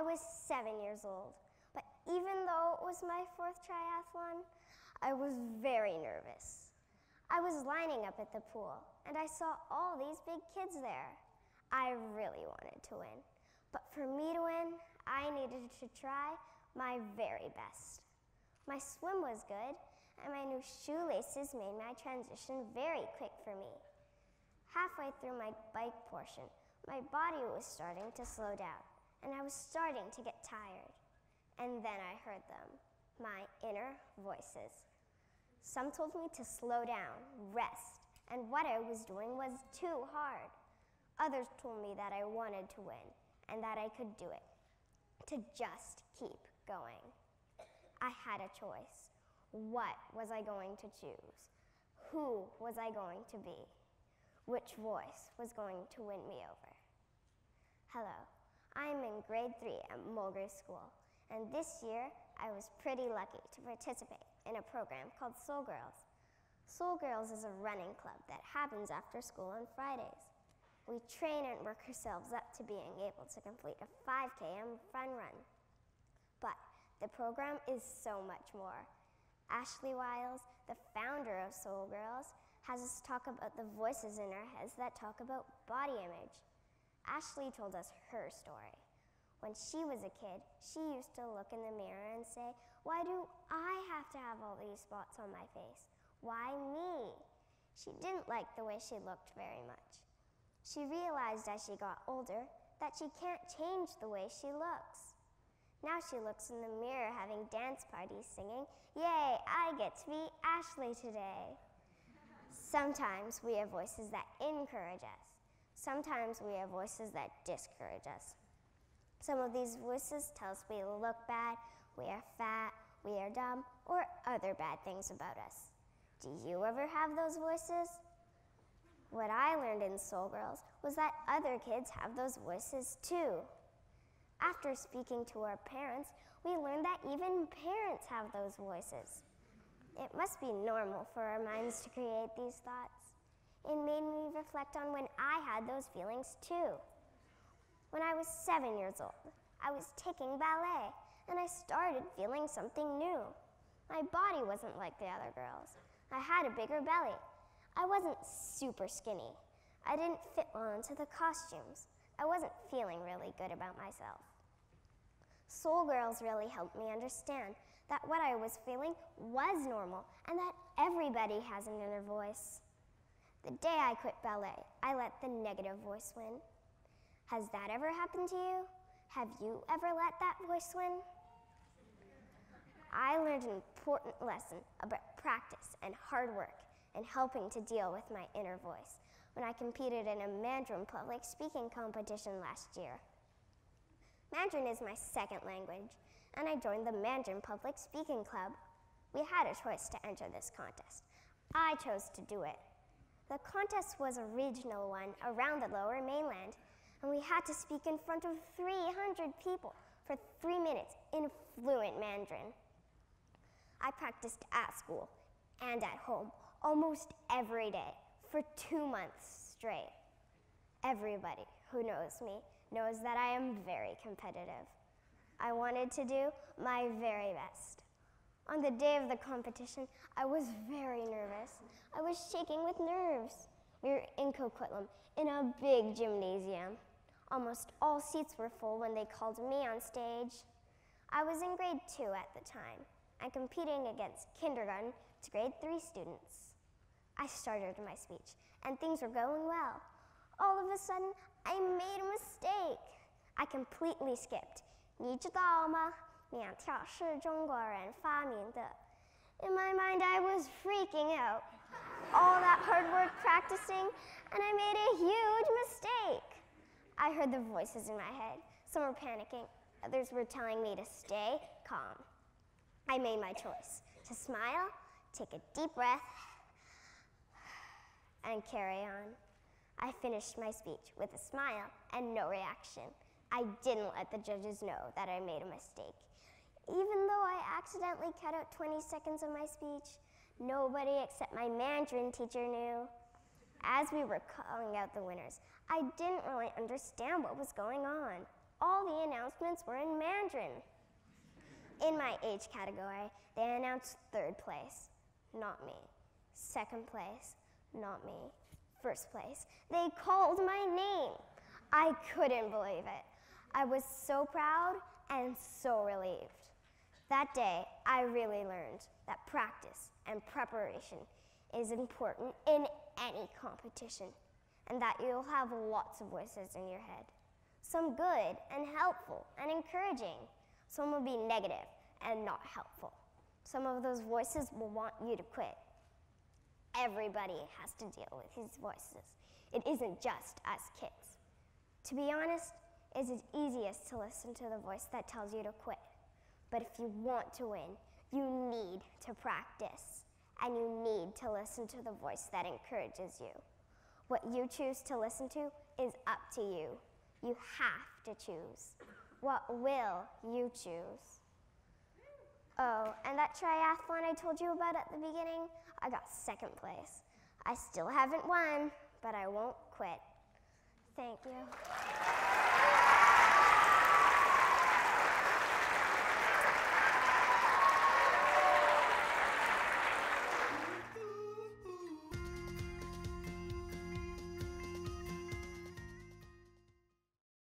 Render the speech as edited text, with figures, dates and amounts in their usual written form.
was 7 years old, but even though it was my 4th triathlon, I was very nervous. I was lining up at the pool, and I saw all these big kids there. I really wanted to win, but for me to win, I needed to try my very best. My swim was good, and my new shoelaces made my transition very quick for me. Halfway through my bike portion, my body was starting to slow down, and I was starting to get tired. And then I heard them, my inner voices. Some told me to slow down, rest, and what I was doing was too hard. Others told me that I wanted to win, and that I could do it, to just keep going. I had a choice. What was I going to choose? Who was I going to be? Which voice was going to win me over? Hello, I'm in grade 3 at Mulgrew School, and this year I was pretty lucky to participate in a program called Soul Girls. Soul Girls is a running club that happens after school on Fridays. We train and work ourselves up to being able to complete a 5K and fun run. But the program is so much more. Ashley Wiles, the founder of Soul Girls, has us talk about the voices in our heads that talk about body image. Ashley told us her story. When she was a kid, she used to look in the mirror and say, "Why do I have to have all these spots on my face? Why me?" She didn't like the way she looked very much. She realized as she got older that she can't change the way she looks. Now she looks in the mirror having dance parties singing, "Yay, I get to be Ashley today." Sometimes we have voices that encourage us. Sometimes we have voices that discourage us. Some of these voices tell us we look bad, we are fat, we are dumb, or other bad things about us. Do you ever have those voices? What I learned in Soul Girls was that other kids have those voices too. After speaking to our parents, we learned that even parents have those voices. It must be normal for our minds to create these thoughts. It made me reflect on when I had those feelings too. When I was 7 years old, I was taking ballet, and I started feeling something new. My body wasn't like the other girls. I had a bigger belly. I wasn't super skinny. I didn't fit well into the costumes. I wasn't feeling really good about myself. Soul Girls really helped me understand that what I was feeling was normal and that everybody has an inner voice. The day I quit ballet, I let the negative voice win. Has that ever happened to you? Have you ever let that voice win? I learned an important lesson about practice and hard work and helping to deal with my inner voice when I competed in a Mandarin public speaking competition last year. Mandarin is my second language, and I joined the Mandarin Public Speaking Club. We had a choice to enter this contest. I chose to do it. The contest was a regional one around the Lower Mainland, and we had to speak in front of 300 people for 3 minutes in fluent Mandarin. I practiced at school and at home almost every day for 2 months straight. Everybody who knows me knows that I am very competitive. I wanted to do my very best. On the day of the competition, I was very nervous. I was shaking with nerves. We were in Coquitlam in a big gymnasium. Almost all seats were full when they called me on stage. I was in grade 2 at the time and competing against kindergarten to grade 3 students. I started my speech and things were going well. All of a sudden, I made a mistake. I completely skipped. 你知道吗？两跳是中国人发明的. In my mind, I was freaking out. All that hard work practicing, and I made a huge mistake. I heard the voices in my head. Some were panicking. Others were telling me to stay calm. I made my choice to smile, take a deep breath, and carry on. I finished my speech with a smile and no reaction. I didn't let the judges know that I made a mistake. Even though I accidentally cut out 20 seconds of my speech, nobody except my Mandarin teacher knew. As we were calling out the winners, I didn't really understand what was going on. all the announcements were in Mandarin. In my age category, they announced 3rd place, not me. 2nd place, not me. 1st place, they called my name. I couldn't believe it. I was so proud and so relieved. That day, I really learned that practice and preparation is important in any competition, and that you'll have lots of voices in your head. Some good and helpful and encouraging. Some will be negative and not helpful. Some of those voices will want you to quit. Everybody has to deal with these voices. It isn't just us kids. To be honest, it's easiest to listen to the voice that tells you to quit. But if you want to win, you need to practice, and you need to listen to the voice that encourages you. What you choose to listen to is up to you. You have to choose. What will you choose? Oh, and that triathlon I told you about at the beginning, I got 2nd place. I still haven't won, but I won't quit. Thank you.